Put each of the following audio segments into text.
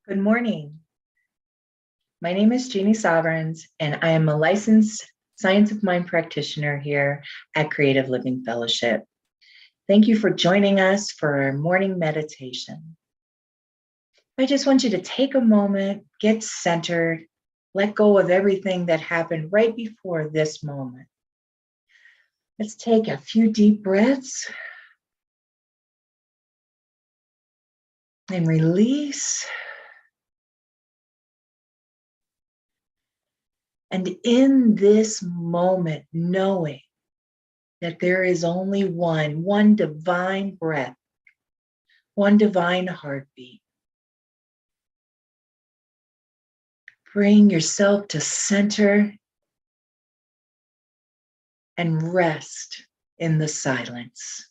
Good morning. My name is Jeannie Sovereigns, and I am a licensed Science of Mind practitioner here at Creative Living Fellowship. Thank you for joining us for our morning meditation. I just want you to take a moment, get centered, let go of everything that happened right before this moment. Let's take a few deep breaths and release. And in this moment, knowing that there is only one divine breath, one divine heartbeat. Bring yourself to center and rest in the silence.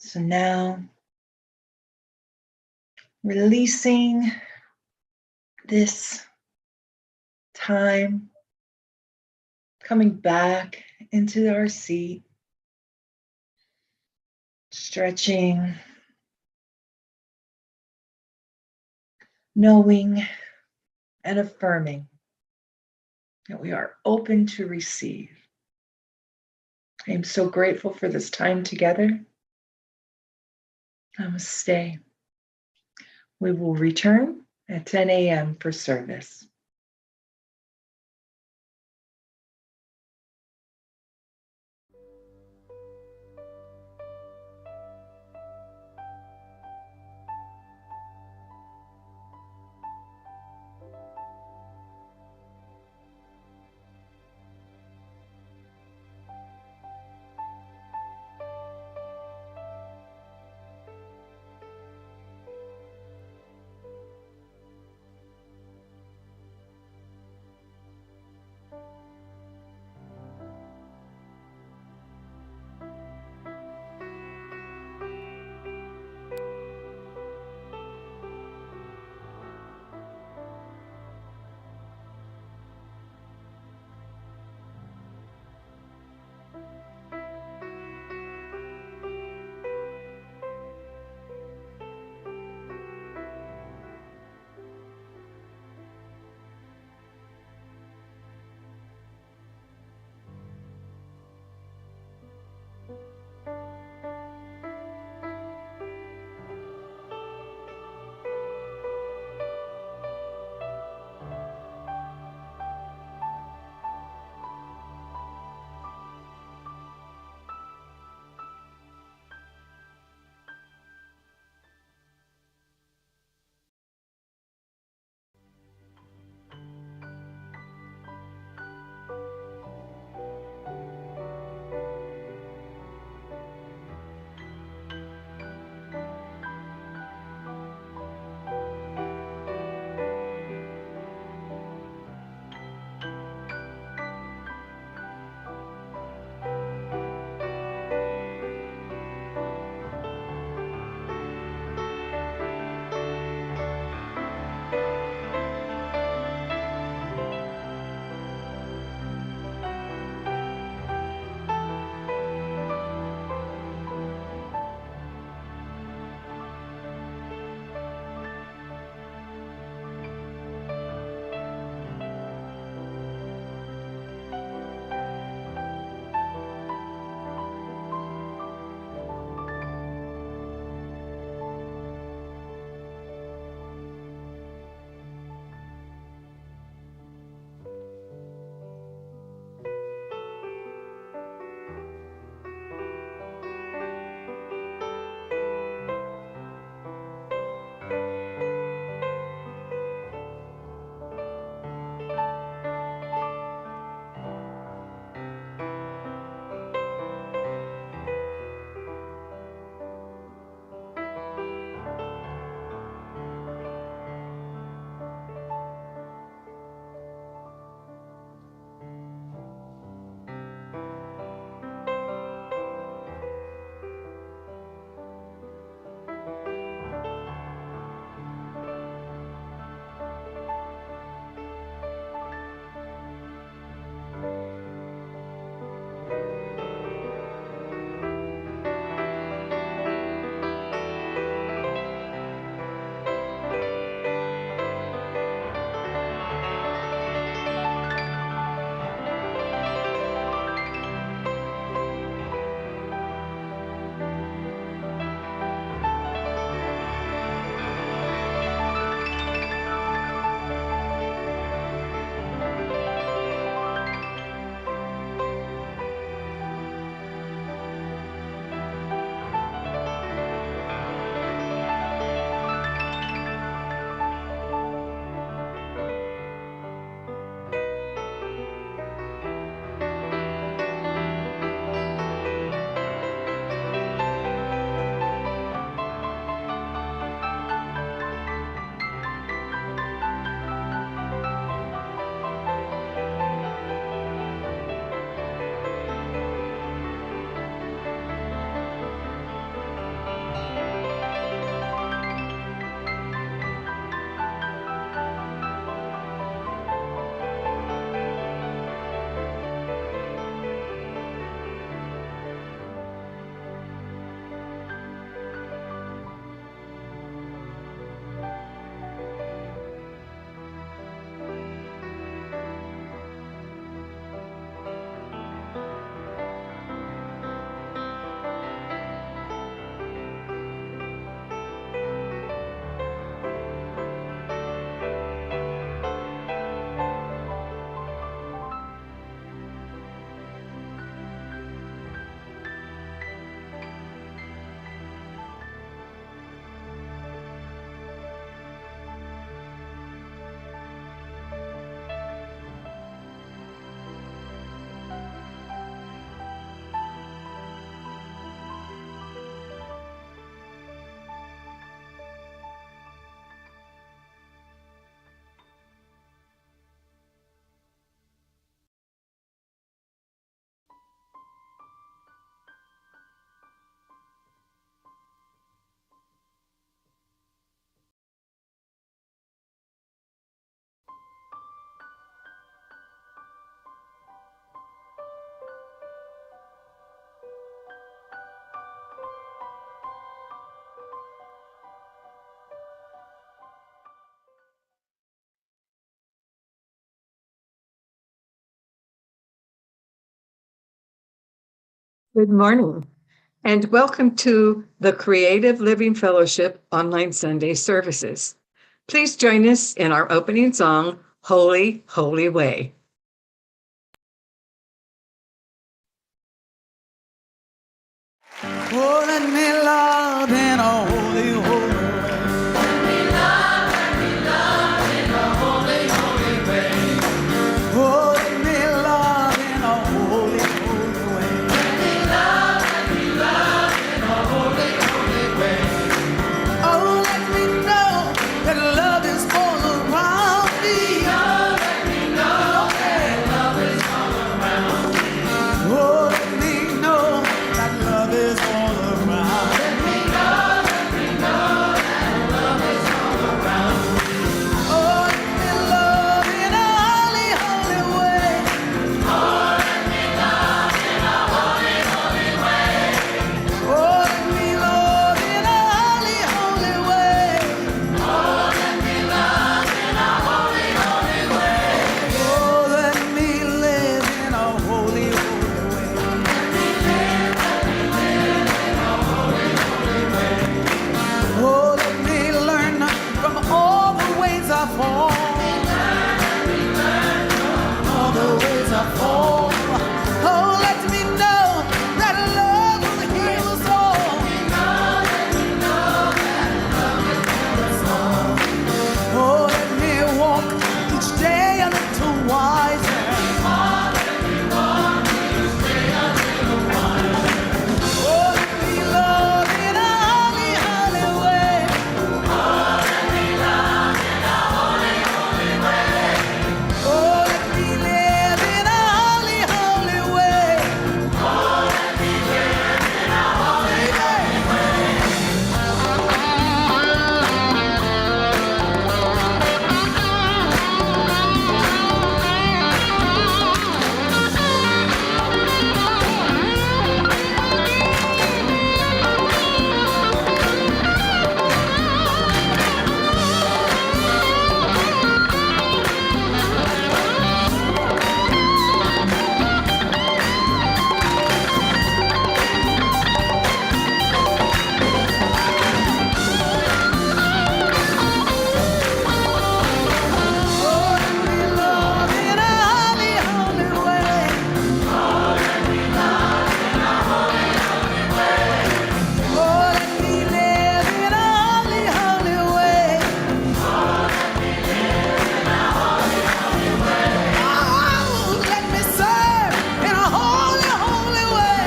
So now, releasing this time, coming back into our seat, stretching, knowing and affirming that we are open to receive. I am so grateful for this time together. Namaste. We will return at 10 a.m. for service. Good morning, and welcome to the Creative Living Fellowship online Sunday services. Please join us in our opening song, Holy, Holy Way. Oh, let me love in a holy, holy way. Let me love in a holy, holy way. Oh, let me love in a holy, holy way. Let me love in a holy, holy way. Oh, let me know that love is all around me. Oh, let me know that love is all around me. Oh, let me know that love is all around. Let me know that love is all around me. Oh, let me love in a holy, holy way. Oh, let me love in a holy, holy way. Oh, let me love in a holy, holy way. Oh, let me love in a holy, holy way. Oh, let me live in a holy, holy way. Let me live in a holy, holy way. Oh, let me learn from all the ways I fall. All the ways I fall. Oh, let me know that love will heal us all. Oh, let me walk each day a little wiser. Oh, let me love in a holy, holy way. Oh, let me live in a holy, holy way. Oh, let me love in a holy, holy way. Oh, let me live in a holy, holy way. Oh, let me serve in a holy, holy way.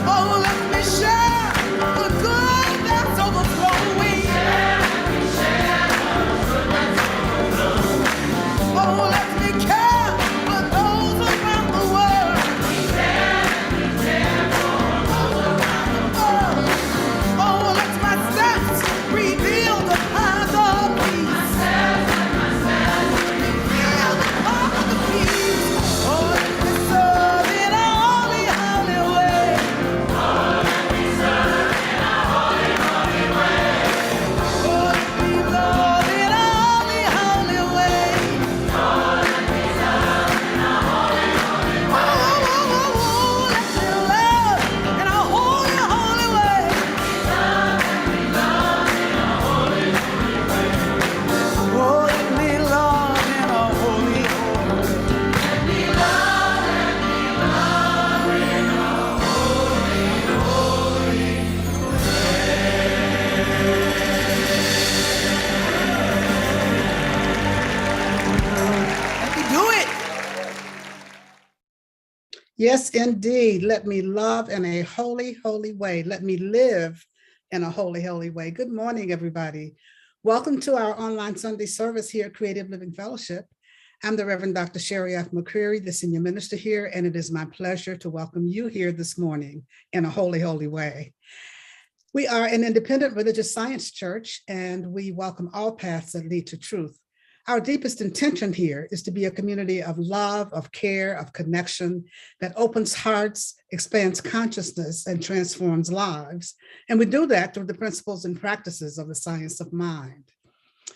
Oh, let me share the good that's overflowing. Oh, let me care for those around the world. Oh, let my steps reveal the path of peace. Reveal the path of peace. Oh, let me serve in a holy, holy way. Oh, let me love in a holy, holy way. Oh, let me love in a holy, holy way. Oh, let me love in a holy, holy way. Let me do it. Yes, indeed. Let me love in a holy, holy way. Let me live in a holy, holy way. Good morning, everybody. Welcome to our online Sunday service here at Creative Living Fellowship. I'm the Reverend Dr. Sherry F. McCreary, the senior minister here, and it is my pleasure to welcome you here this morning in a holy, holy way. We are an independent religious science church, and we welcome all paths that lead to truth. Our deepest intention here is to be a community of love, of care, of connection that opens hearts, expands consciousness, and transforms lives. And we do that through the principles and practices of the science of mind.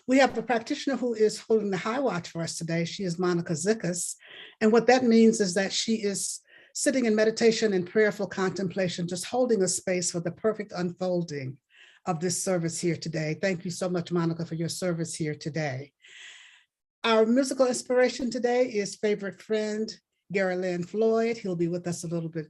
We have a practitioner who is holding the high watch for us today. She is Monica Zickas. And what that means is that she is sitting in meditation and prayerful contemplation, just holding a space for the perfect unfolding of this service here today. Thank you so much, Monica, for your service here today. Our musical inspiration today is favorite friend, Lynn Floyd. He'll be with us a little bit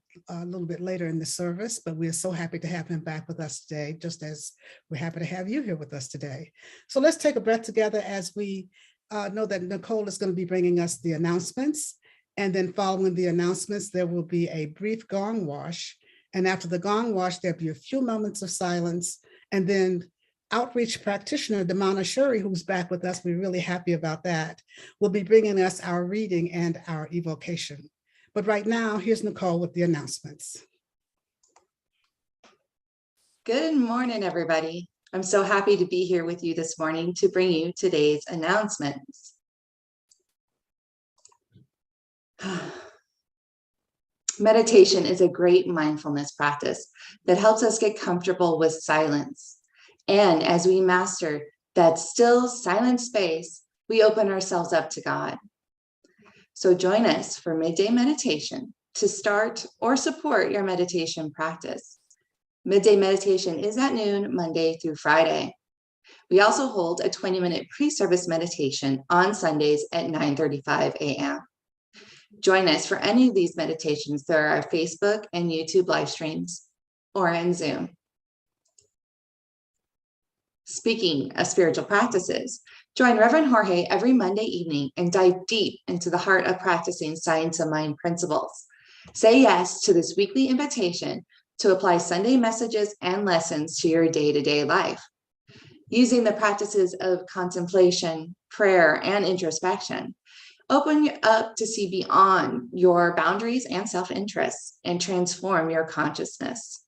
later in the service, but we're so happy to have him back with us today, just as we're happy to have you here with us today. So let's take a breath together as we know that Nicole is going to be bringing us the announcements. And then following the announcements, there will be a brief gong wash. And after the gong wash, there'll be a few moments of silence. And then outreach practitioner, McCreary, who's back with us, we're really happy about that, will be bringing us our reading and our evocation. But right now, here's Nicole with the announcements. Good morning, everybody. I'm so happy to be here with you this morning to bring you today's announcements. Meditation is a great mindfulness practice that helps us get comfortable with silence. And as we master that still silent space, we open ourselves up to God. So join us for midday meditation to start or support your meditation practice. Midday meditation is at noon, Monday through Friday. We also hold a 20-minute pre-service meditation on Sundays at 9:35 a.m. Join us for any of these meditations through our Facebook and YouTube live streams or in Zoom. Speaking of spiritual practices, join Reverend Jorge every Monday evening and dive deep into the heart of practicing science of mind principles. Say yes to this weekly invitation to apply Sunday messages and lessons to your day-to-day life. Using the practices of contemplation, prayer, and introspection, open you up to see beyond your boundaries and self-interests and transform your consciousness.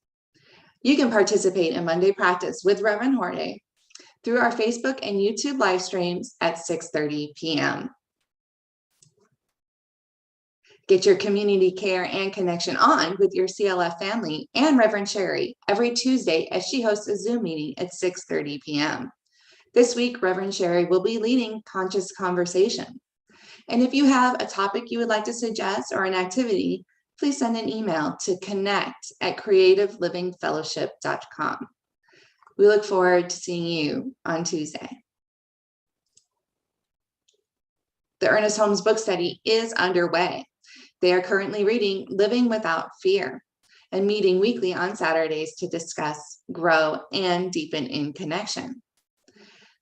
You can participate in Monday practice with Reverend Jorge through our Facebook and YouTube live streams at 6:30 p.m. Get your community care and connection on with your CLF family and Reverend Sherry every Tuesday as she hosts a Zoom meeting at 6:30 p.m. This week, Reverend Sherry will be leading Conscious Conversation. And if you have a topic you would like to suggest or an activity, please send an email to connect@creativelivingfellowship.com. We look forward to seeing you on Tuesday. The Ernest Holmes book study is underway. They are currently reading Living Without Fear and meeting weekly on Saturdays to discuss, grow, and deepen in connection.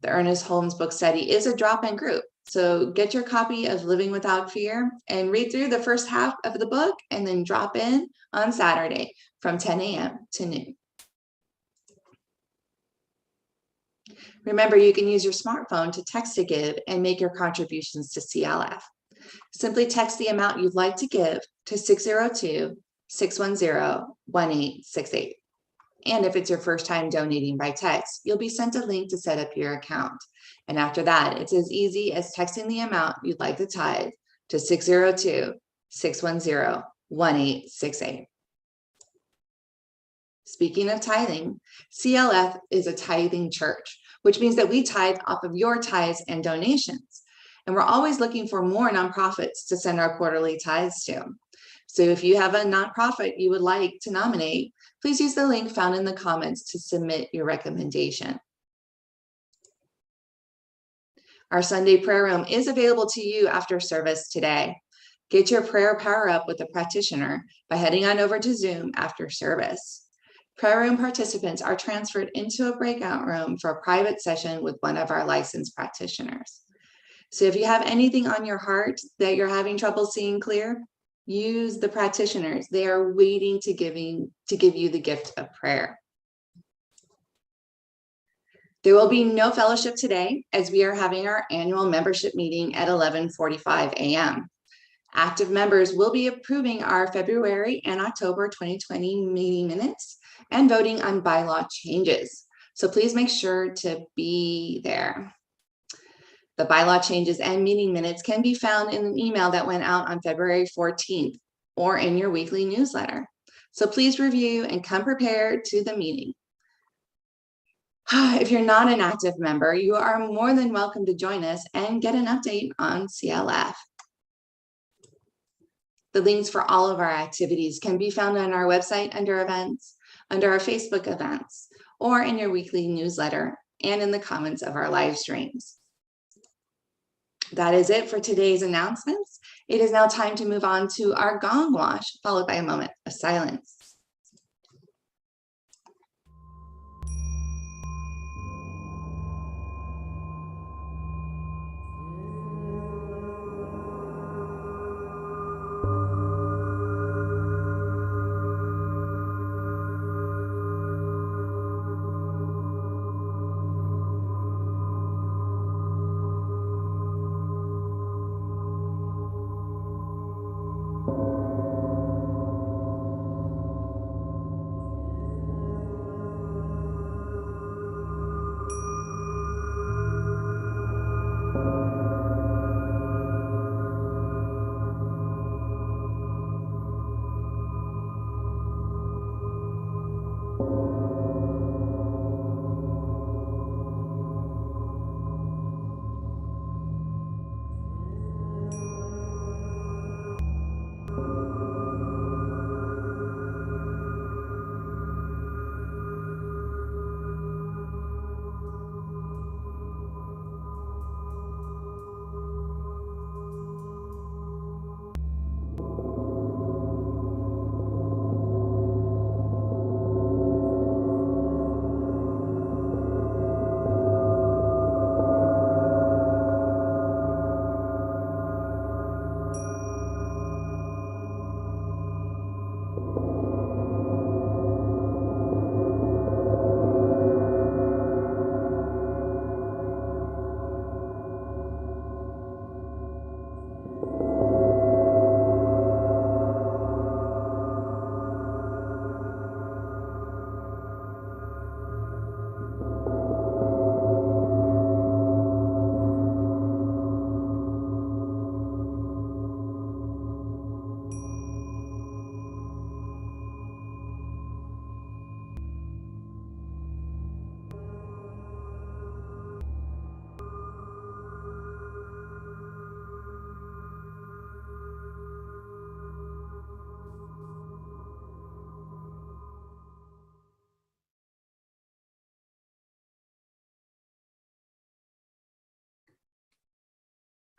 The Ernest Holmes book study is a drop-in group, so get your copy of Living Without Fear and read through the first half of the book and then drop in on Saturday from 10 a.m. to noon. Remember, you can use your smartphone to text to give and make your contributions to CLF. Simply text the amount you'd like to give to 602-610-1868. And if it's your first time donating by text, you'll be sent a link to set up your account. And after that, it's as easy as texting the amount you'd like to tithe to 602-610-1868. Speaking of tithing, CLF is a tithing church, which means that we tithe off of your tithes and donations. And we're always looking for more nonprofits to send our quarterly tithes to. So if you have a nonprofit you would like to nominate, please use the link found in the comments to submit your recommendation. Our Sunday prayer room is available to you after service today. Get your prayer power up with a practitioner by heading on over to Zoom after service. Prayer room participants are transferred into a breakout room for a private session with one of our licensed practitioners. So if you have anything on your heart that you're having trouble seeing clear, use the practitioners. They are waiting to give you the gift of prayer. There will be no fellowship today as we are having our annual membership meeting at 11:45 a.m. Active members will be approving our February and October 2020 meeting minutes and voting on bylaw changes. So please make sure to be there. The bylaw changes and meeting minutes can be found in an email that went out on February 14th or in your weekly newsletter. So please review and come prepared to the meeting. If you're not an active member, you are more than welcome to join us and get an update on CLF. The links for all of our activities can be found on our website under events, under our Facebook events, or in your weekly newsletter and in the comments of our live streams. That is it for today's announcements. It is now time to move on to our gong wash, followed by a moment of silence.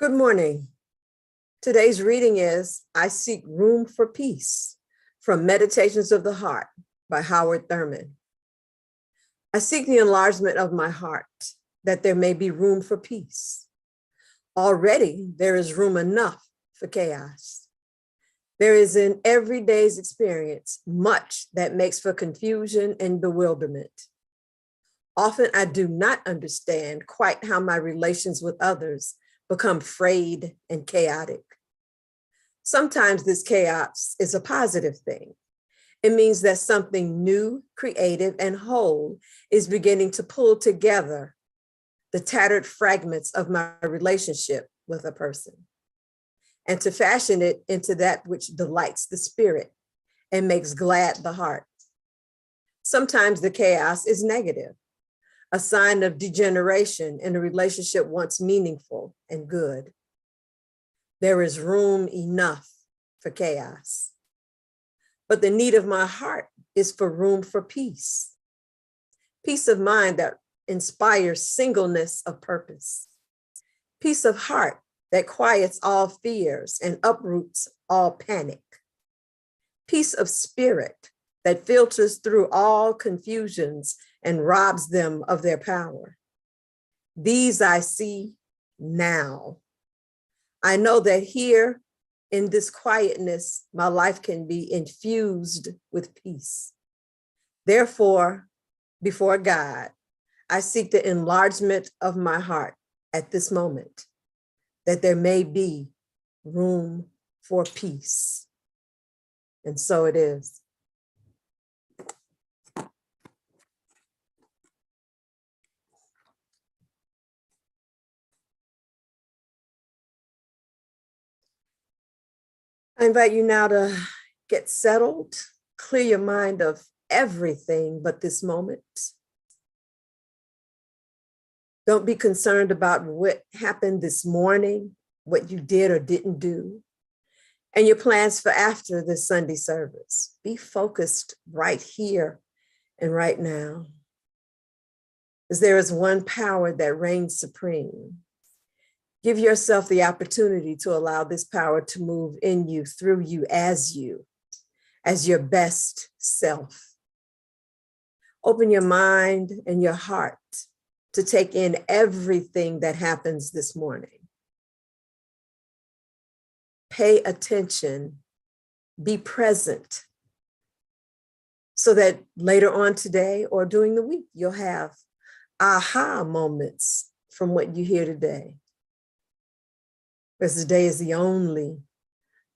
Good morning. Today's reading is I Seek Room for Peace from Meditations of the Heart by Howard Thurman. I seek the enlargement of my heart that there may be room for peace. Already there is room enough for chaos. There is in every day's experience much that makes for confusion and bewilderment. Often I do not understand quite how my relations with others become frayed and chaotic. Sometimes this chaos is a positive thing. It means that something new, creative, and whole is beginning to pull together the tattered fragments of my relationship with a person and to fashion it into that which delights the spirit and makes glad the heart. Sometimes the chaos is negative, a sign of degeneration in a relationship once meaningful and good. There is room enough for chaos. But the need of my heart is for room for peace. Peace of mind that inspires singleness of purpose. Peace of heart that quiets all fears and uproots all panic. Peace of spirit that filters through all confusions and robs them of their power. These I see now. I know that here in this quietness, my life can be infused with peace. Therefore, before God, I seek the enlargement of my heart at this moment, that there may be room for peace. And so it is. I invite you now to get settled, clear your mind of everything but this moment. Don't be concerned about what happened this morning, what you did or didn't do, and your plans for after this Sunday service. Be focused right here and right now, as there is one power that reigns supreme. Give yourself the opportunity to allow this power to move in you, through you, as your best self. Open your mind and your heart to take in everything that happens this morning. Pay attention, be present, so that later on today or during the week, you'll have aha moments from what you hear today. Because today is the only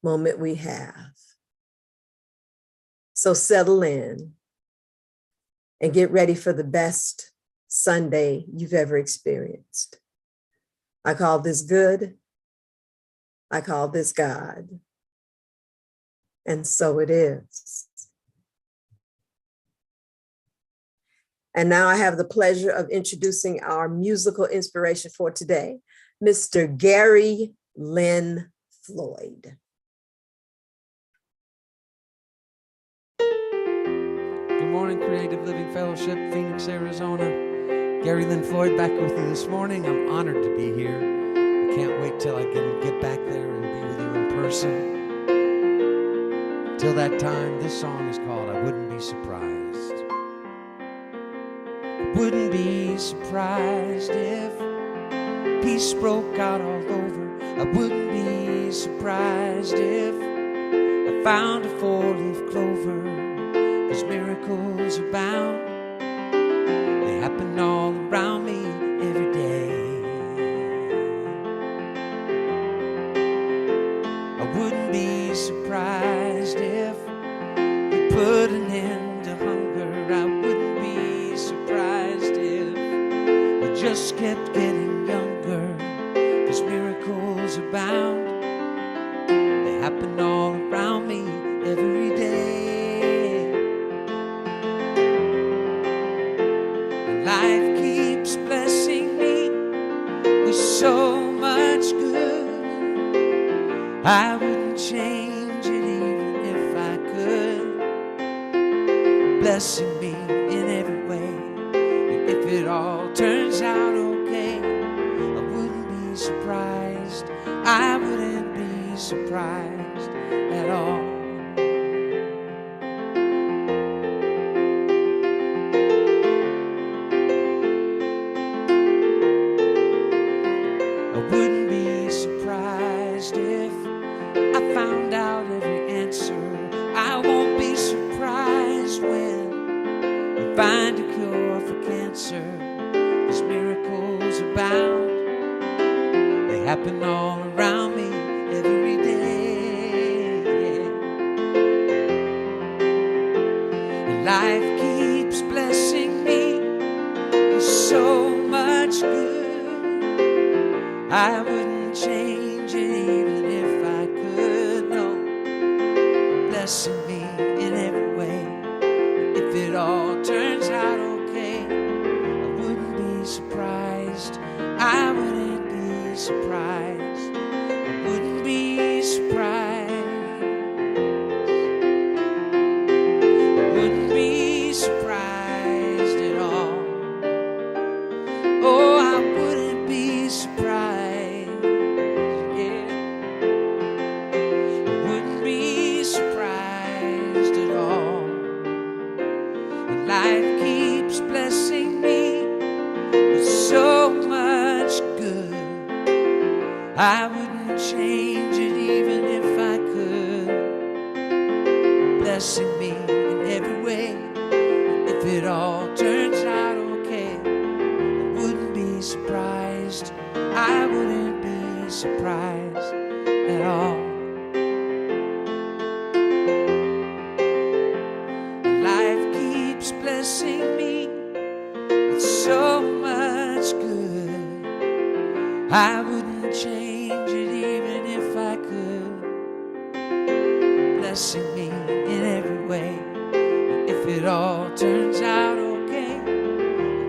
moment we have. So settle in and get ready for the best Sunday you've ever experienced. I call this good. I call this God. And so it is. And now I have the pleasure of introducing our musical inspiration for today, Mr. Gary Lynn Floyd. Good morning, Creative Living Fellowship, Phoenix, Arizona. Gary Lynn Floyd back with you this morning. I'm honored to be here. I can't wait till I can get back there and be with you in person. Till that time, this song is called I Wouldn't Be Surprised. I wouldn't be surprised if peace broke out all over. I wouldn't be surprised if I found a four-leaf clover. 'Cause miracles abound, they happen all around me every day. I wouldn't be surprised if we put an end to hunger. I wouldn't be surprised if we just kept getting younger. 'Cause miracles abound, they happen all around me every day. Life keeps blessing me with so much good. I wouldn't change it even if I could. Blessing me in every way. And if it all turns out okay, I wouldn't be surprised. I wouldn't be surprised at all. I wouldn't be surprised if I found out every answer. I won't be surprised when we find a cure for cancer. 'Cause miracles abound, they happen all around me every day. And life keeps blessing me with so much good. I wouldn't change it even if I could, no. Blessing me in every way. If it all turns out okay, I wouldn't be surprised. I wouldn't be surprised. I wouldn't be surprised. I wouldn't be surprised at all. Oh, I wouldn't be surprised. Life keeps blessing me with so much good. I wouldn't change it even if I could. Blessing me in every way. If it all turns out okay, I wouldn't be surprised. I wouldn't be surprised at all. Blessing me with so much good. I wouldn't change it even if I could. Blessing me in every way. If it all turns out okay, I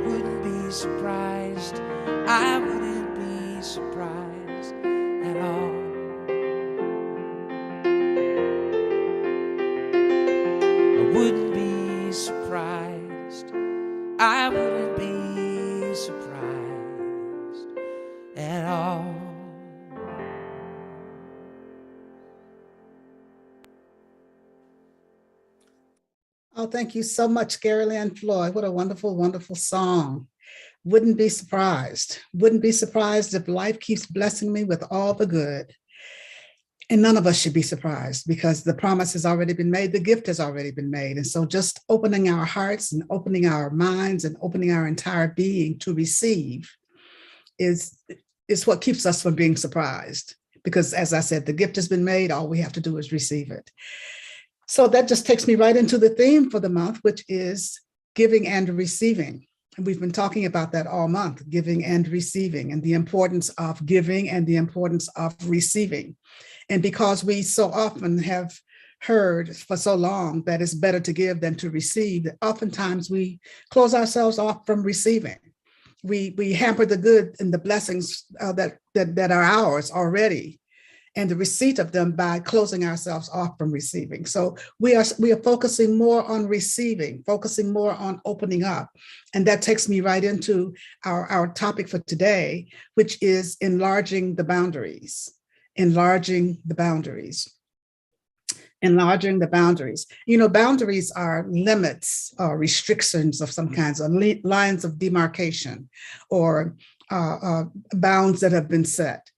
wouldn't be surprised. thank you so much, Carolyn Floyd. What a wonderful, wonderful song. Wouldn't be surprised. Wouldn't be surprised if life keeps blessing me with all the good. And none of us should be surprised because the promise has already been made. The gift has already been made. And so just opening our hearts and opening our minds and opening our entire being to receive is what keeps us from being surprised. Because as I said, the gift has been made. All we have to do is receive it. So that just takes me right into the theme for the month, which is giving and receiving. And we've been talking about that all month, giving and receiving, and the importance of giving and the importance of receiving. And because we so often have heard for so long that it's better to give than to receive, that oftentimes we close ourselves off from receiving. We hamper the good and the blessings that are ours already, and the receipt of them by closing ourselves off from receiving. So we are focusing more on receiving, focusing more on opening up. And that takes me right into our topic for today, which is enlarging the boundaries, enlarging the boundaries. Enlarging the boundaries. You know, boundaries are limits or restrictions of some kinds, or lines of demarcation, or bounds that have been set.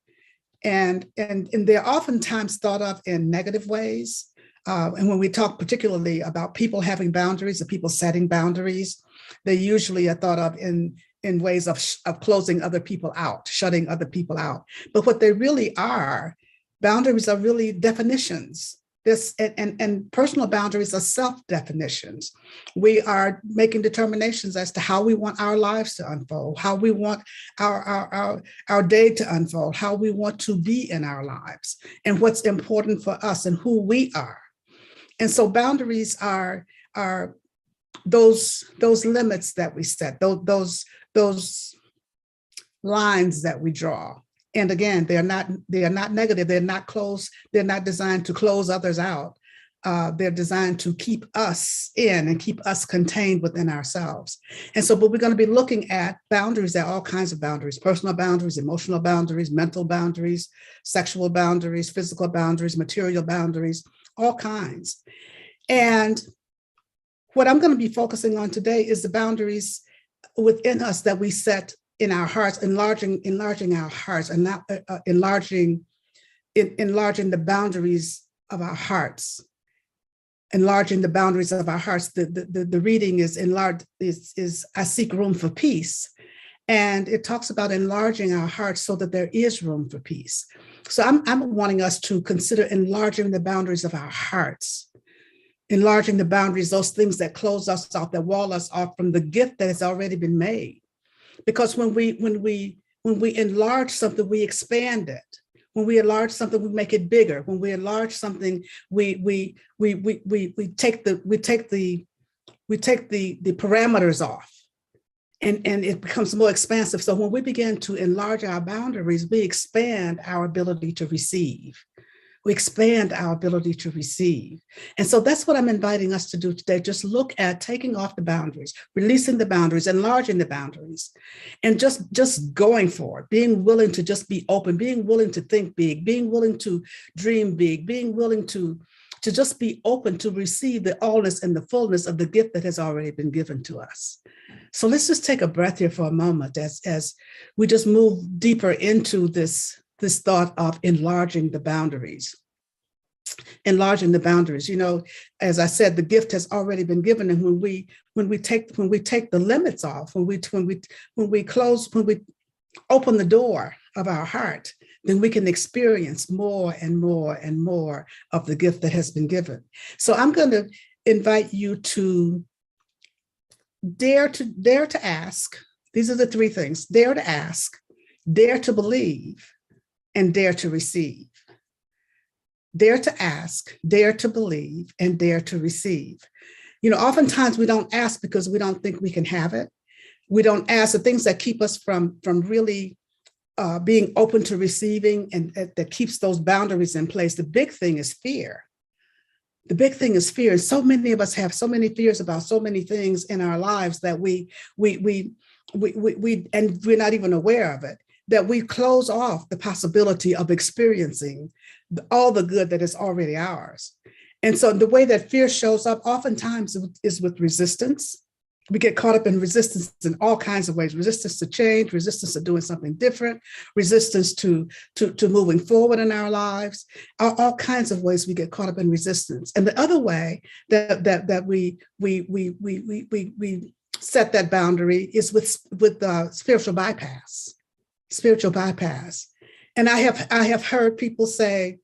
And they're oftentimes thought of in negative ways. And when we talk particularly about people having boundaries or people setting boundaries, they usually are thought of in ways of closing other people out, shutting other people out. But what they really are, boundaries are really definitions. And personal boundaries are self-definitions. We are making determinations as to how we want our lives to unfold, how we want our day to unfold, how we want to be in our lives, and what's important for us and who we are. And so boundaries are those limits that we set, those lines that we draw. And again, they are not negative. They're not closed. They're not designed to close others out. They're designed to keep us in and keep us contained within ourselves. And so, but we're going to be looking at boundaries. There are all kinds of boundaries: personal boundaries, emotional boundaries, mental boundaries, sexual boundaries, physical boundaries, material boundaries, all kinds. And what I'm going to be focusing on today is the boundaries within us that we set in our hearts, enlarging our hearts, and not enlarging the boundaries of our hearts, enlarging the boundaries of our hearts. The reading is enlarged, is I seek room for peace. And it talks about enlarging our hearts so that there is room for peace. So I'm wanting us to consider enlarging the boundaries of our hearts, enlarging the boundaries, those things that close us off, that wall us off from the gift that has already been made. Because when we enlarge something, we expand it. When we enlarge something, we make it bigger. When we enlarge something, we take the parameters off, and it becomes more expansive. So when we begin to enlarge our boundaries, we expand our ability to receive. We expand our ability to receive. And so that's what I'm inviting us to do today. Just look at taking off the boundaries, releasing the boundaries, enlarging the boundaries, and just going for it, being willing to just be open, being willing to think big, being willing to dream big, being willing to just be open to receive the allness and the fullness of the gift that has already been given to us. So let's just take a breath here for a moment as we just move deeper into this thought of enlarging the boundaries. Enlarging the boundaries. You know, as I said, the gift has already been given, and when we take the limits off, when we open the door of our heart, then we can experience more and more and more of the gift that has been given. So I'm going to invite you to dare to ask. These are the three things: dare to ask, dare to believe, and dare to receive. Dare to ask, dare to believe, and dare to receive. You know, oftentimes we don't ask because we don't think we can have it. We don't ask the things that keep us from really being open to receiving, and that keeps those boundaries in place. The big thing is fear. The big thing is fear. And so many of us have so many fears about so many things in our lives that we and we're not even aware of it, that we close off the possibility of experiencing all the good that is already ours. And so the way that fear shows up oftentimes is with resistance. We get caught up in resistance in all kinds of ways: resistance to change, resistance to doing something different, resistance to moving forward in our lives. All kinds of ways we get caught up in resistance. And the other way that we set that boundary is with spiritual bypass. Spiritual bypass. And I have heard people say,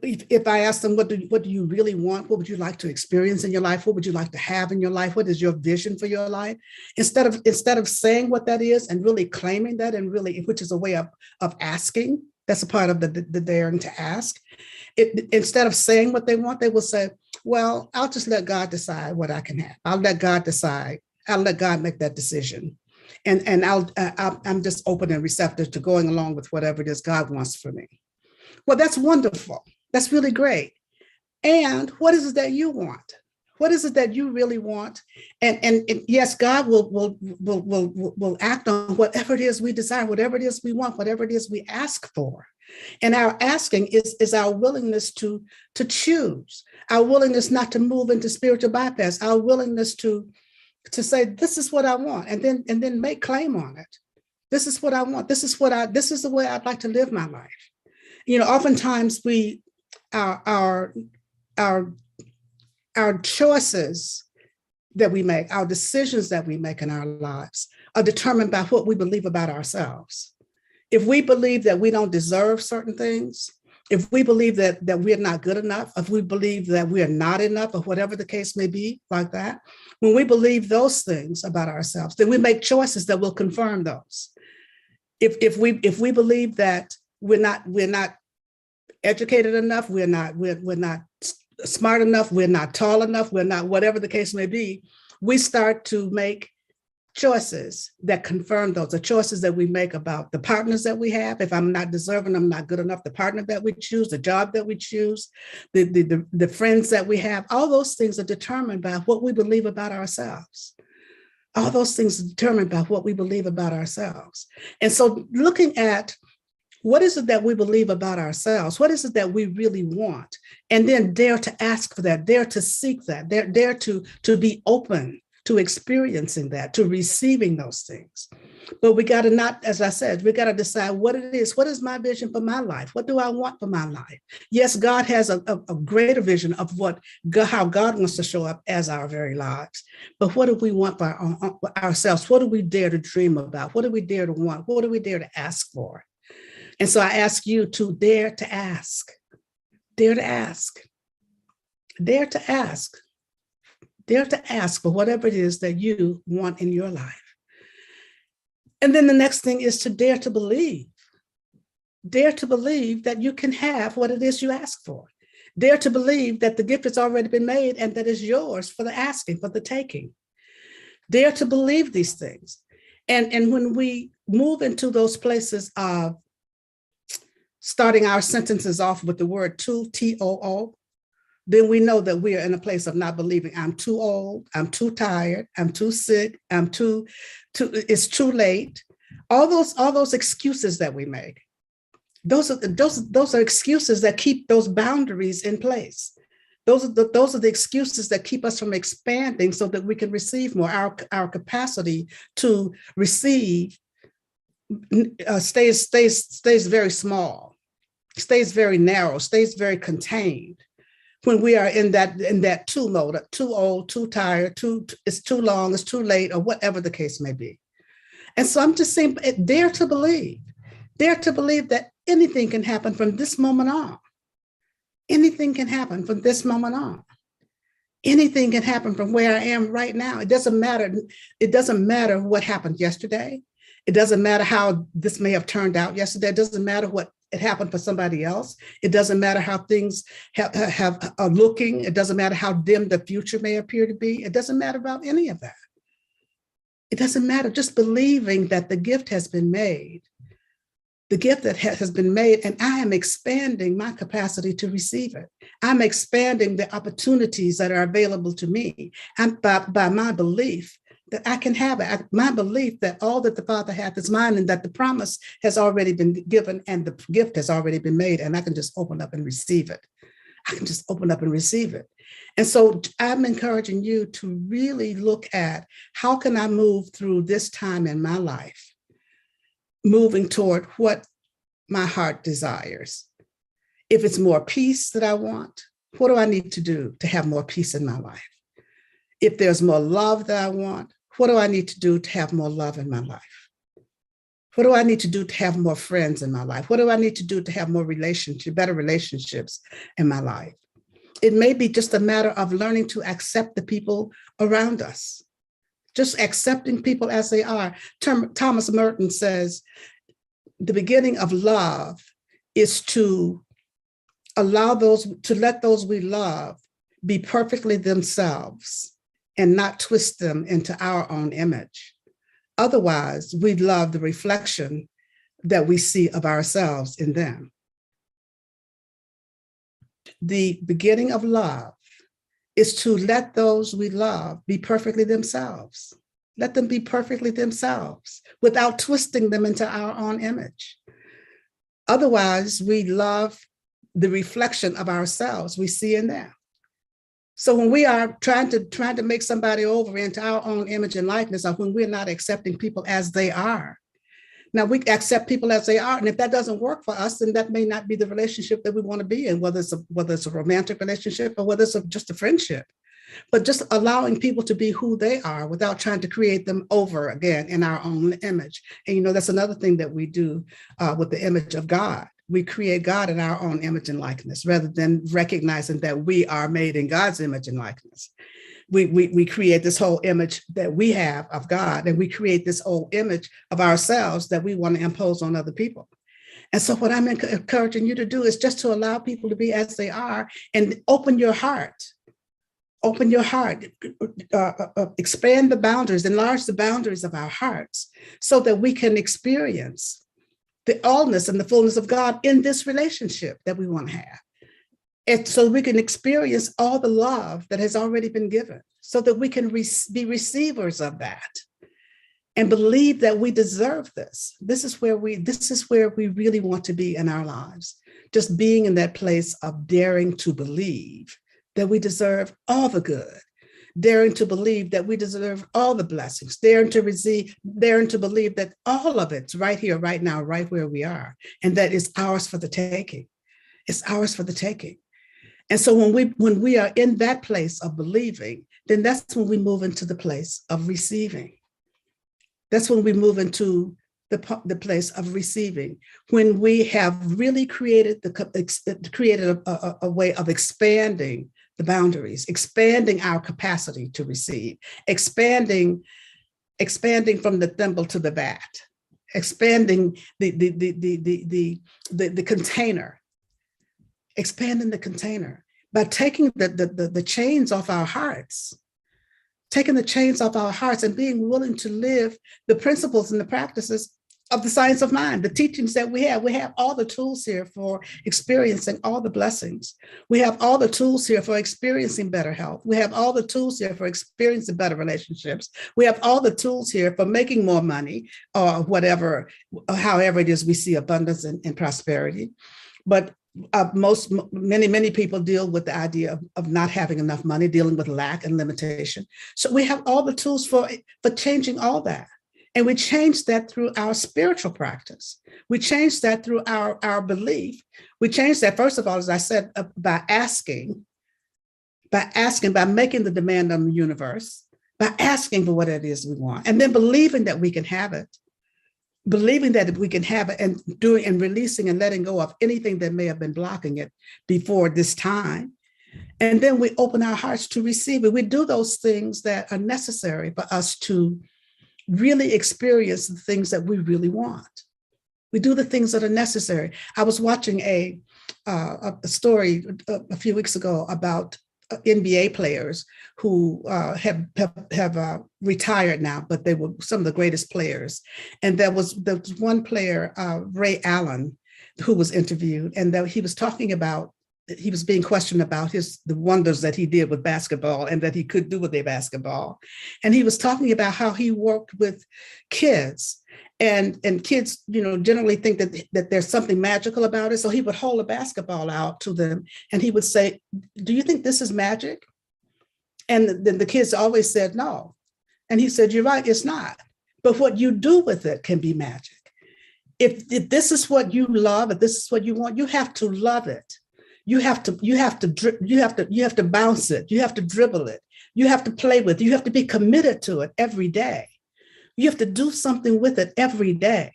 if I ask them, what do you really want? What would you like to experience in your life? What would you like to have in your life? What is your vision for your life? Instead of saying what that is and really claiming that, and really, which is a way of asking, that's a part of the daring to ask. Instead of saying what they want, they will say, well, I'll just let God decide what I can have. I'll let God decide. I'll let God make that decision. And I'm just open and receptive to going along with whatever it is God wants for me. Well, that's wonderful. That's really great. And what is it that you want? What is it that you really want? And yes, God will act on whatever it is we desire, whatever it is we want, whatever it is we ask for. And our asking is our willingness to choose, our willingness not to move into spiritual bypass, our willingness to say, this is what I want, and then make claim on it. This is what I want. This is the way I'd like to live my life. You know, oftentimes our choices that we make, our decisions that we make in our lives are determined by what we believe about ourselves. If we believe that we don't deserve certain things, if we believe that we're not good enough, if we believe that we are not enough, or whatever the case may be like that, when we believe those things about ourselves, then we make choices that will confirm those. If we believe that we're not educated enough, we're not smart enough, we're not tall enough, we're not whatever the case may be, we start to make choices that confirm those, the choices that we make about the partners that we have. If I'm not deserving, I'm not good enough, the partner that we choose, the job that we choose, the friends that we have, all those things are determined by what we believe about ourselves. All those things are determined by what we believe about ourselves. And so looking at what is it that we believe about ourselves? What is it that we really want? And then dare to ask for that, dare to seek that, dare to be open to experiencing that, to receiving those things. But we got to not, as I said, we got to decide what it is. What is my vision for my life? What do I want for my life? Yes, God has a greater vision of how God wants to show up as our very lives. But what do we want for ourselves? What do we dare to dream about? What do we dare to want? What do we dare to ask for? And so I ask you to dare to ask, dare to ask, dare to ask, dare to ask for whatever it is that you want in your life. And then the next thing is to dare to believe that you can have what it is you ask for. Dare to believe that the gift has already been made and that is yours for the asking, for the taking. Dare to believe these things. And when we move into those places of starting our sentences off with the word too, T-O-O, then we know that we are in a place of not believing. I'm too old, I'm too tired, I'm too sick, it's too late. All those excuses that we make, those are excuses that keep those boundaries in place. Those are the excuses that keep us from expanding so that we can receive more. Our capacity to receive stays very small, stays very narrow, stays very contained. When we are in that too mode, too old, too tired, it's too long, it's too late, or whatever the case may be. And so I'm just saying, dare to believe that anything can happen from this moment on. Anything can happen from this moment on. Anything can happen from where I am right now. It doesn't matter. It doesn't matter what happened yesterday. It doesn't matter how this may have turned out yesterday. It doesn't matter what it happened for somebody else. It doesn't matter how things are looking. It doesn't matter how dim the future may appear to be. It doesn't matter about any of that. It doesn't matter. Just believing that the gift has been made. The gift that has been made, and I am expanding my capacity to receive it. I'm expanding the opportunities that are available to me, and by my belief that I can have it. My belief that all that the Father hath is mine, and that the promise has already been given and the gift has already been made, and I can just open up and receive it. I can just open up and receive it. And so I'm encouraging you to really look at how can I move through this time in my life, moving toward what my heart desires. If it's more peace that I want, what do I need to do to have more peace in my life? If there's more love that I want, what do I need to do to have more love in my life? What do I need to do to have more friends in my life? What do I need to do to have more better relationships in my life? It may be just a matter of learning to accept the people around us, just accepting people as they are. Thomas Merton says, the beginning of love is to let those we love be perfectly themselves and not twist them into our own image. Otherwise, we love the reflection that we see of ourselves in them. The beginning of love is to let those we love be perfectly themselves. Let them be perfectly themselves without twisting them into our own image. Otherwise, we love the reflection of ourselves we see in them. So when we are trying to make somebody over into our own image and likeness, or when we're not accepting people as they are, now we accept people as they are, and if that doesn't work for us, then that may not be the relationship that we want to be in, whether it's a romantic relationship or whether it's just a friendship. But just allowing people to be who they are without trying to create them over again in our own image. And that's another thing that we do with the image of God. We create God in our own image and likeness, rather than recognizing that we are made in God's image and likeness. We create this whole image that we have of God, and we create this whole image of ourselves that we want to impose on other people. And so what I'm encouraging you to do is just to allow people to be as they are and open your heart. Open your heart, expand the boundaries, enlarge the boundaries of our hearts so that we can experience the allness and the fullness of God in this relationship that we want to have. And so we can experience all the love that has already been given so that we can be receivers of that and believe that we deserve this. This is where we really want to be in our lives. Just being in that place of daring to believe that we deserve all the good, daring to believe that we deserve all the blessings, daring to believe that all of it's right here, right now, right where we are, and that is ours for the taking. It's ours for the taking. And so when we are in that place of believing, then that's when we move into the place of receiving. That's when we move into the place of receiving, when we have really created a way of expanding the boundaries, expanding our capacity to receive, expanding from the thimble to the vat, expanding the container, expanding the container by taking the chains off our hearts, taking the chains off our hearts and being willing to live the principles and the practices of the science of mind, the teachings that we have. We have all the tools here for experiencing all the blessings. We have all the tools here for experiencing better health. We have all the tools here for experiencing better relationships. We have all the tools here for making more money or whatever, however it is we see abundance and prosperity. But many people deal with the idea of not having enough money, dealing with lack and limitation. So we have all the tools for changing all that. And we change that through our spiritual practice. We change that through our belief. We change that, first of all, as I said, by making the demand on the universe, by asking for what it is we want, and then believing that we can have it, and doing and releasing and letting go of anything that may have been blocking it before this time. And then we open our hearts to receive it. We do those things that are necessary for us to really experience the things that we really want. We do the things that are necessary. I was watching a story a few weeks ago about NBA players who have retired now, but they were some of the greatest players. And there was one player, Ray Allen, who was interviewed, and that he was talking about he was being questioned about the wonders that he did with basketball and that he could do with a basketball. And he was talking about how he worked with kids, and kids, generally think that there's something magical about it. So he would hold a basketball out to them and he would say, "Do you think this is magic?" And then the kids always said no. And he said, "You're right, it's not. But what you do with it can be magic. If this is what you love, if this is what you want, you have to love it. You have to bounce it. You have to dribble it. You have to play with it. You have to be committed to it every day. You have to do something with it every day.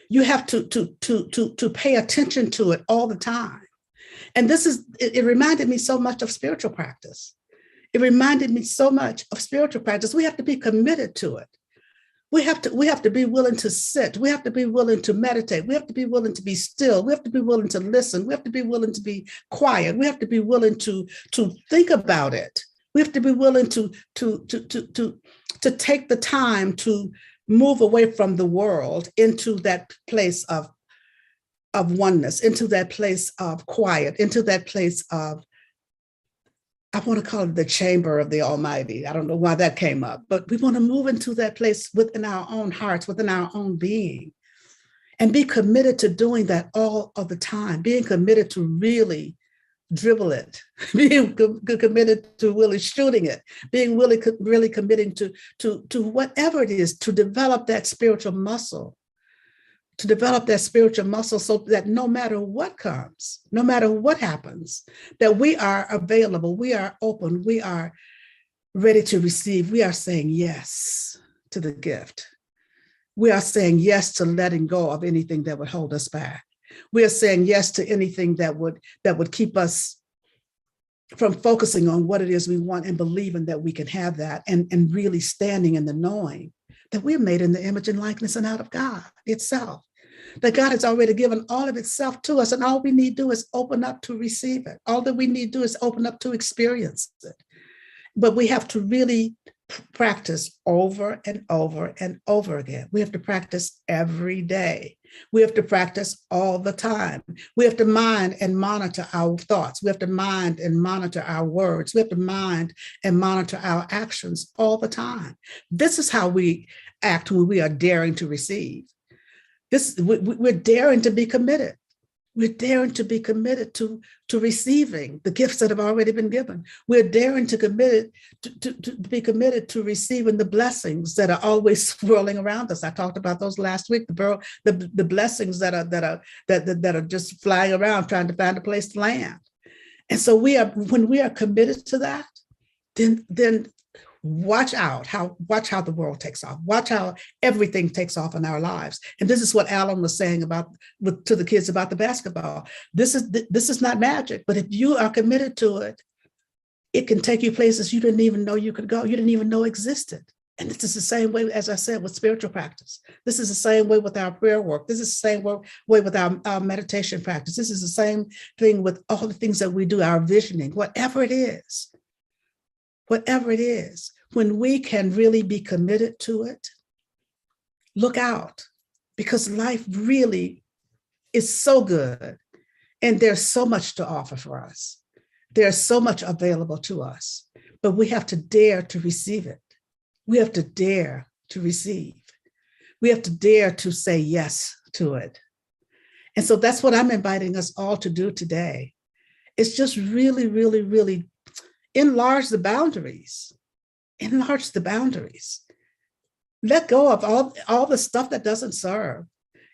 You have to pay attention to it all the time." And it reminded me so much of spiritual practice. It reminded me so much of spiritual practice. We have to be committed to it. We have to be willing to sit. We have to be willing to meditate. We have to be willing to be still. We have to be willing to listen. We have to be willing to be quiet. We have to be willing to think about it. We have to be willing to take the time to move away from the world into that place of oneness, into that place of quiet, into that place of, I want to call it the chamber of the Almighty. I don't know why that came up, but we want to move into that place within our own hearts, within our own being, and be committed to doing that all of the time, being committed to really dribble it, being committed to really shooting it, being really committing to whatever it is, to develop that spiritual muscle, so that no matter what comes, no matter what happens, that we are available, we are open, we are ready to receive. We are saying yes to the gift. We are saying yes to letting go of anything that would hold us back. We are saying yes to anything that would keep us from focusing on what it is we want and believing that we can have that, and really standing in the knowing that we're made in the image and likeness and out of God itself. That God has already given all of itself to us, and all we need to do is open up to receive it. All that we need to do is open up to experience it. But we have to really practice over and over and over again. We have to practice every day. We have to practice all the time. We have to mind and monitor our thoughts. We have to mind and monitor our words. We have to mind and monitor our actions all the time. This is how we act when we are daring to receive. We're daring to be committed. We're daring to be committed to receiving the gifts that have already been given. We're daring to be committed to receiving the blessings that are always swirling around us. I talked about those last week. The blessings that are just flying around, trying to find a place to land. And so when we are committed to that, then watch how the world takes off. Watch how everything takes off in our lives. And this is what Alan was saying to the kids about the basketball. This is not magic, but if you are committed to it, it can take you places you didn't even know you could go. You didn't even know existed. And this is the same way, as I said, with spiritual practice. This is the same way with our prayer work. This is the same way with our meditation practice. This is the same thing with all the things that we do, our visioning, whatever it is. When we can really be committed to it, look out, because life really is so good and there's so much to offer for us. There's so much available to us, but we have to dare to receive it. We have to dare to receive. We have to dare to say yes to it. And so that's what I'm inviting us all to do today. It's just really, really, really enlarge the boundaries. Enlarge the boundaries. Let go of all the stuff that doesn't serve.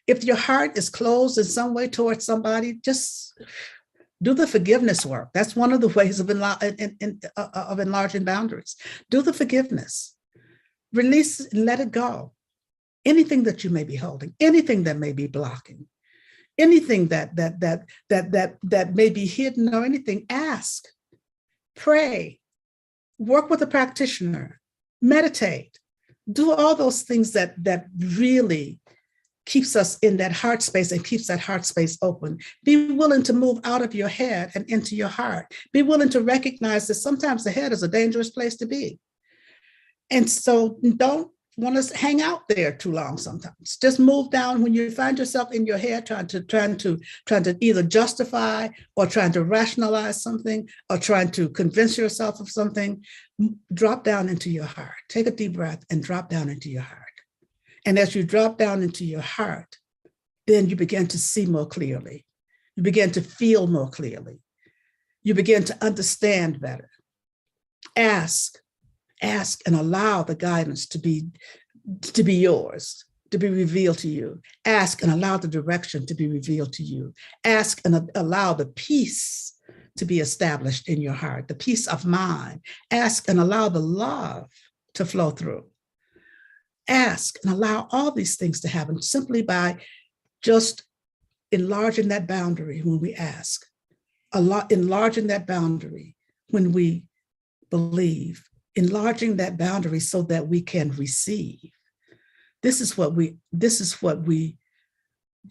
If your heart is closed in some way towards somebody, just do the forgiveness work. That's one of the ways of enlarging boundaries. Do the forgiveness. Release and let it go. Anything that you may be holding, anything that may be blocking, anything that may be hidden or anything, ask, pray, work with a practitioner, meditate, do all those things that really keeps us in that heart space and keeps that heart space open. Be willing to move out of your head and into your heart. Be willing to recognize that sometimes the head is a dangerous place to be. And so don't want to hang out there too long sometimes. Just move down when you find yourself in your head trying to either justify or trying to rationalize something or trying to convince yourself of something. Drop down into your heart. Take a deep breath and drop down into your heart. And as you drop down into your heart, then you begin to see more clearly. You begin to feel more clearly. You begin to understand better. Ask and allow the guidance to be yours, to be revealed to you. Ask and allow the direction to be revealed to you. Ask and allow the peace to be established in your heart, the peace of mind. Ask and allow the love to flow through. Ask and allow all these things to happen simply by just enlarging that boundary when we ask, enlarging that boundary when we believe, enlarging that boundary so that we can receive. This is what we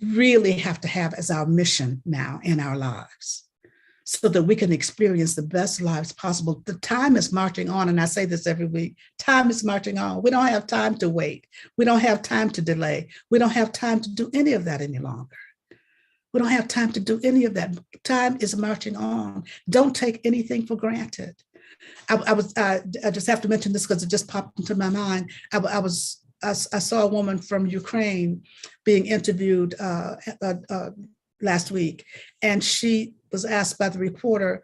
really have to have as our mission now in our lives, so that we can experience the best lives possible. The time is marching on, and I say this every week, time is marching on. We don't have time to wait. We don't have time to delay. We don't have time to do any of that any longer. We don't have time to do any of that. Time is marching on. Don't take anything for granted. I just have to mention this because it just popped into my mind. I saw a woman from Ukraine being interviewed last week, and she was asked by the reporter,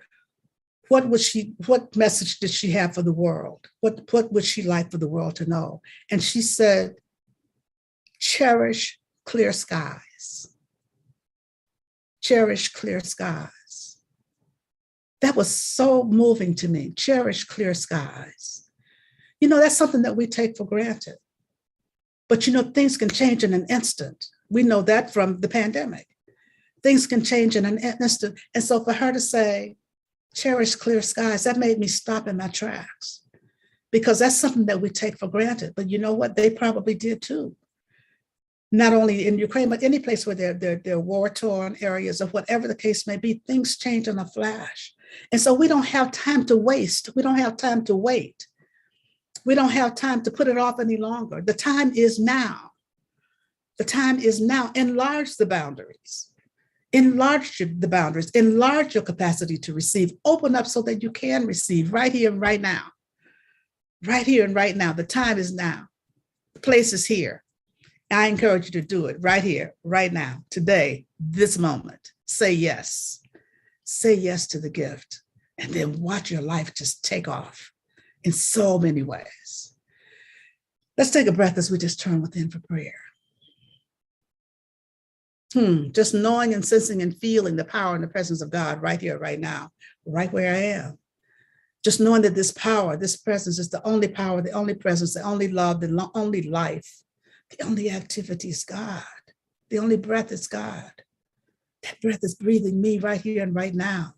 what message did she have for the world? What would she like for the world to know? And she said, cherish clear skies. Cherish clear skies. That was so moving to me. Cherish clear skies. That's something that we take for granted. But things can change in an instant. We know that from the pandemic. Things can change in an instant. And so for her to say, cherish clear skies, that made me stop in my tracks, because that's something that we take for granted. But you know what? They probably did too. Not only in Ukraine, but any place where there are war-torn areas or whatever the case may be, things change in a flash. And so we don't have time to waste. We don't have time to wait. We don't have time to put it off any longer. The time is now. The time is now. Enlarge the boundaries. Enlarge the boundaries. Enlarge your capacity to receive. Open up so that you can receive right here and right now. Right here and right now. The time is now. The place is here. I encourage you to do it right here, right now, today, this moment. Say yes. Say yes to the gift, and then watch your life just take off in so many ways. Let's take a breath as we just turn within for prayer. Just knowing and sensing and feeling the power and the presence of God right here, right now, right where I am. Just knowing that this power, this presence is the only power, the only presence, the only love, the only life, the only activity is God. The only breath is God. That breath is breathing me right here and right now.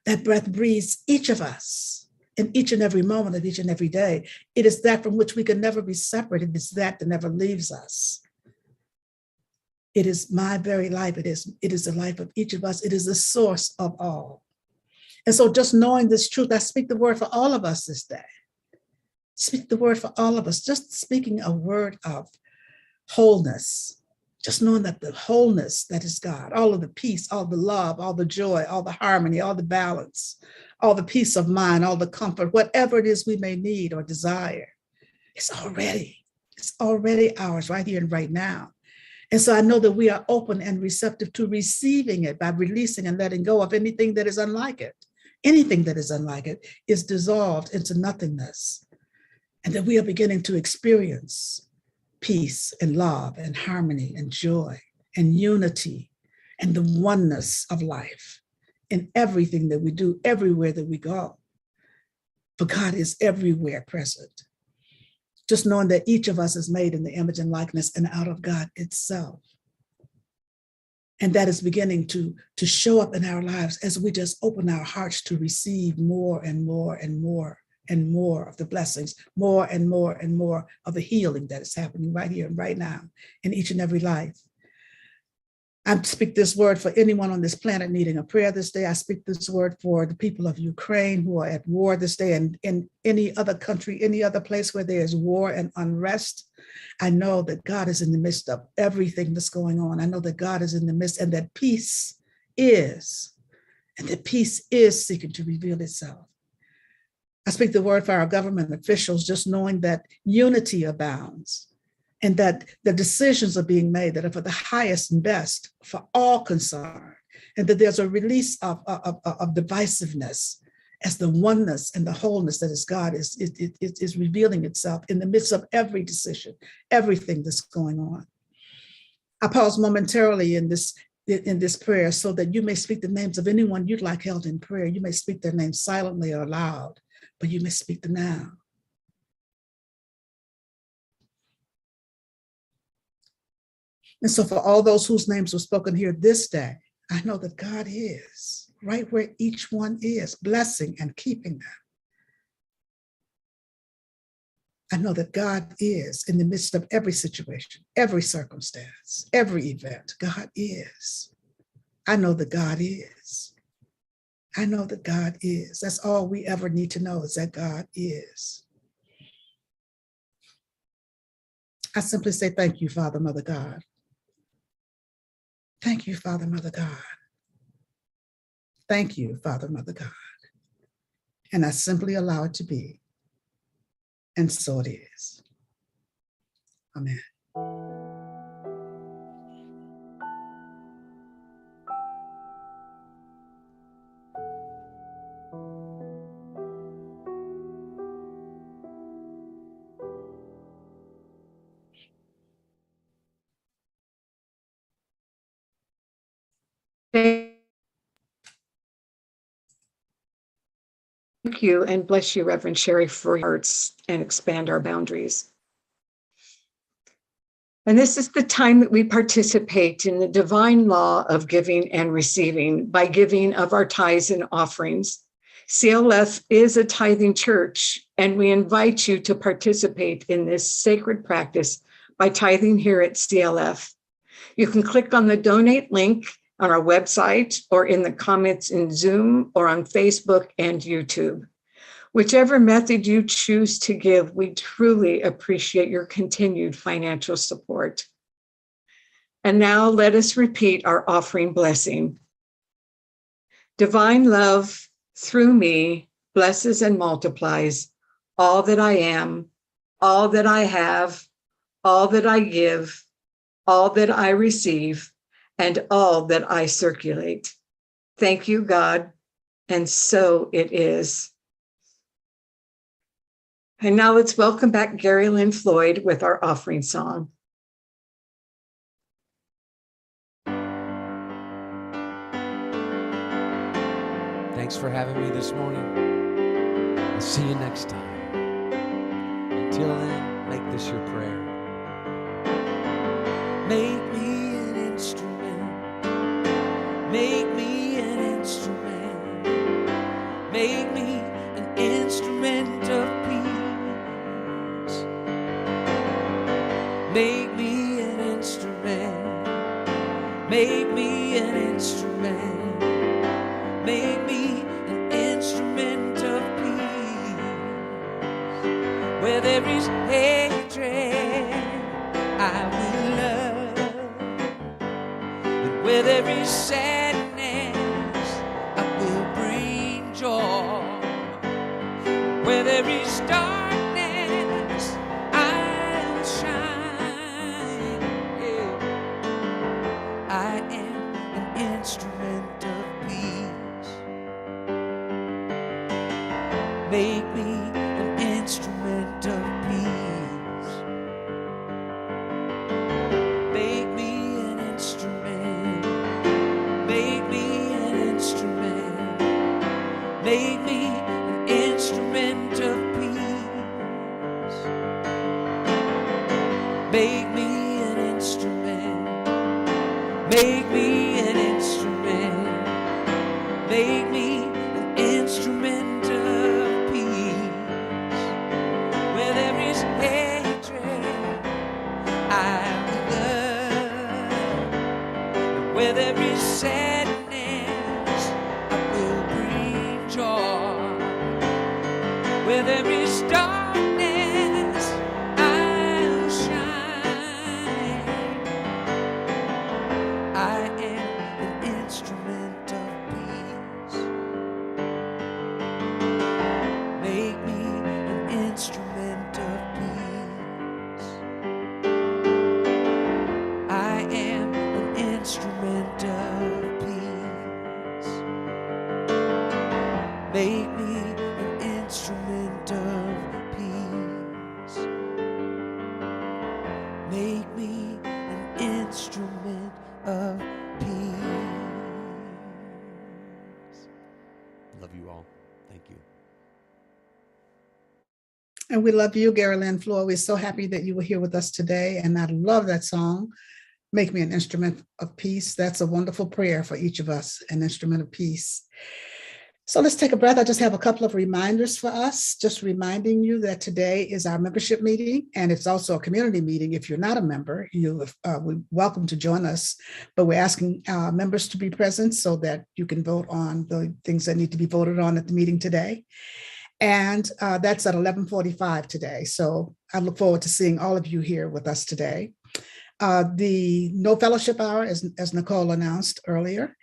That breath breathes each of us in each and every moment of each and every day. It is that from which we can never be separated. It's that never leaves us. It is my very life. It is the life of each of us. It is the source of all. And so just knowing this truth, I speak the word for all of us this day. Speak the word for all of us. Just speaking a word of wholeness. Just knowing that the wholeness that is God, all of the peace, all the love, all the joy, all the harmony, all the balance, all the peace of mind, all the comfort, whatever it is we may need or desire, it's already ours right here and right now. And so I know that we are open and receptive to receiving it by releasing and letting go of anything that is unlike it. Anything that is unlike it is dissolved into nothingness. And that we are beginning to experience peace and love and harmony and joy and unity and the oneness of life in everything that we do, everywhere that we go. For God is everywhere present. Just knowing that each of us is made in the image and likeness and out of God itself. And that is beginning to show up in our lives as we just open our hearts to receive more and more and more and more of the blessings, more and more and more of the healing that is happening right here and right now in each and every life. I speak this word for anyone on this planet needing a prayer this day. I speak this word for the people of Ukraine who are at war this day, and in any other country, any other place where there is war and unrest. I know that God is in the midst of everything that's going on. I know that God is in the midst, and that peace is, and that peace is seeking to reveal itself. I speak the word for our government officials, just knowing that unity abounds and that the decisions are being made that are for the highest and best for all concerned, and that there's a release of divisiveness as the oneness and the wholeness that is God is revealing itself in the midst of every decision, everything that's going on. I pause momentarily in this prayer so that you may speak the names of anyone you'd like held in prayer. You may speak their names silently or aloud, but you may speak them now. And so for all those whose names were spoken here this day, I know that God is right where each one is, blessing and keeping them. I know that God is in the midst of every situation, every circumstance, every event. God is. I know that God is. I know that God is. That's all we ever need to know, is that God is. I simply say thank you, Father, Mother God. Thank you, Father, Mother God. Thank you, Father, Mother God. And I simply allow it to be. And so it is. Amen. Thank you, and bless you, Reverend Sherry, for your hearts and expand our boundaries. And this is the time that we participate in the divine law of giving and receiving by giving of our tithes and offerings. CLF is a tithing church, and we invite you to participate in this sacred practice by tithing here at CLF. You can click on the donate link on our website or in the comments in Zoom or on Facebook and YouTube. Whichever method you choose to give, we truly appreciate your continued financial support. And now let us repeat our offering blessing. Divine love through me blesses and multiplies all that I am, all that I have, all that I give, all that I receive, and all that I circulate. Thank you, God, and so it is. And now let's welcome back Gary Lynn Floyd with our offering song. Thanks for having me this morning. I'll see you next time. Until then, make this your prayer. Make me an instrument. Make me an instrument. Make me an instrument of peace. Make me an instrument. Make me an instrument. Make me an instrument of peace. Where there is hatred, I will love. And where there is sadness, I will bring joy. Where there is darkness, I'll shine. Yeah. I am an instrument of peace. Make me an instrument of peace. Make me an instrument. Make me an instrument. Make me an instrument of peace. Make me an instrument. Make me an instrument. Make me an instrument of peace. Make me an instrument of peace. Make me an instrument of peace. Love you all. Thank you. And we love you, Gary Lynn Floyd. We're so happy that you were here with us today. And I love that song, Make Me an Instrument of Peace. That's a wonderful prayer for each of us, an instrument of peace. So let's take a breath. I just have a couple of reminders for us, just reminding you that today is our membership meeting, and it's also a community meeting. If you're not a member, we're welcome to join us, but we're asking members to be present so that you can vote on the things that need to be voted on at the meeting today. And that's at 11:45 today. So I look forward to seeing all of you here with us today. The no fellowship hour, as Nicole announced earlier,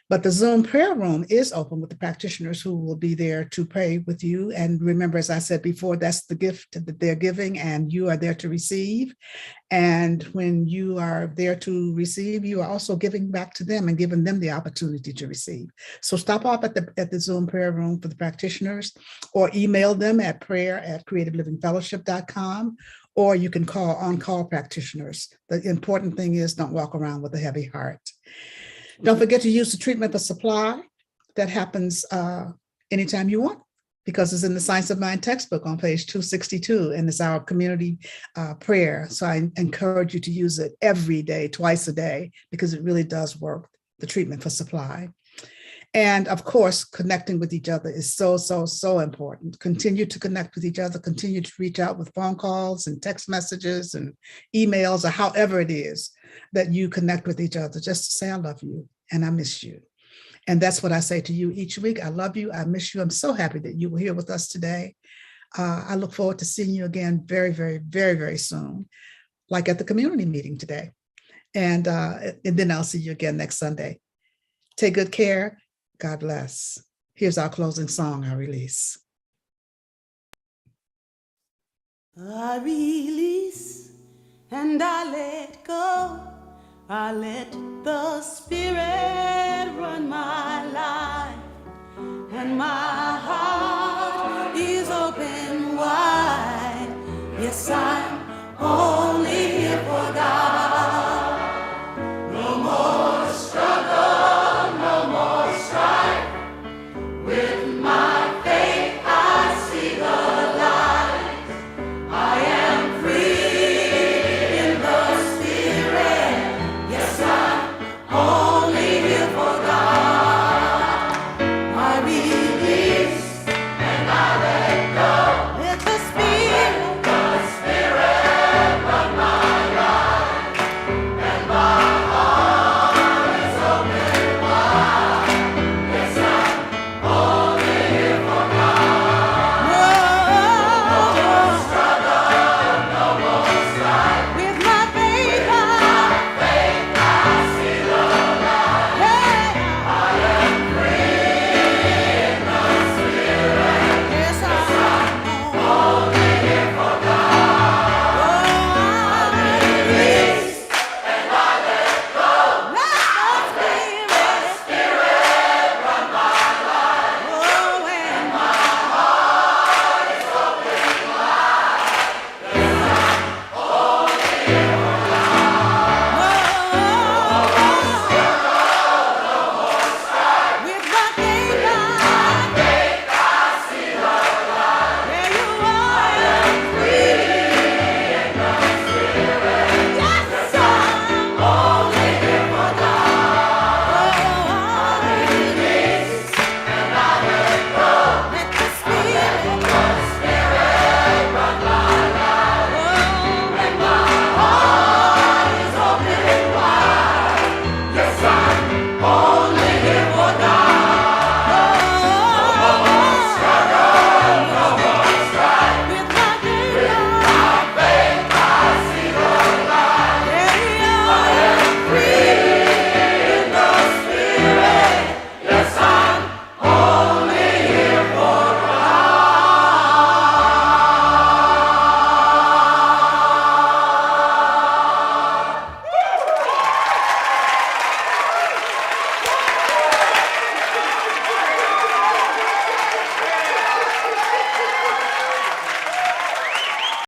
but the Zoom prayer room is open with the practitioners who will be there to pray with you. And remember, as I said before, that's the gift that they're giving, and you are there to receive. And when you are there to receive, you are also giving back to them and giving them the opportunity to receive. So stop off at the Zoom prayer room for the practitioners, or email them at prayer@creativelivingfellowship.com, or you can call on-call practitioners. The important thing is don't walk around with a heavy heart. Don't forget to use the treatment for supply. That happens anytime you want, because it's in the Science of Mind textbook on page 262, and it's our community prayer. So I encourage you to use it every day, twice a day, because it really does work, the treatment for supply. And of course, connecting with each other is so, so, so important. Continue to connect with each other, continue to reach out with phone calls and text messages and emails, or however it is that you connect with each other, just to say, I love you and I miss you. And that's what I say to you each week. I love you. I miss you. I'm so happy that you were here with us today. I look forward to seeing you again very, very, very, very soon, like at the community meeting today. And then I'll see you again next Sunday. Take good care. God bless. Here's our closing song, our release. I release and I let go. I let the Spirit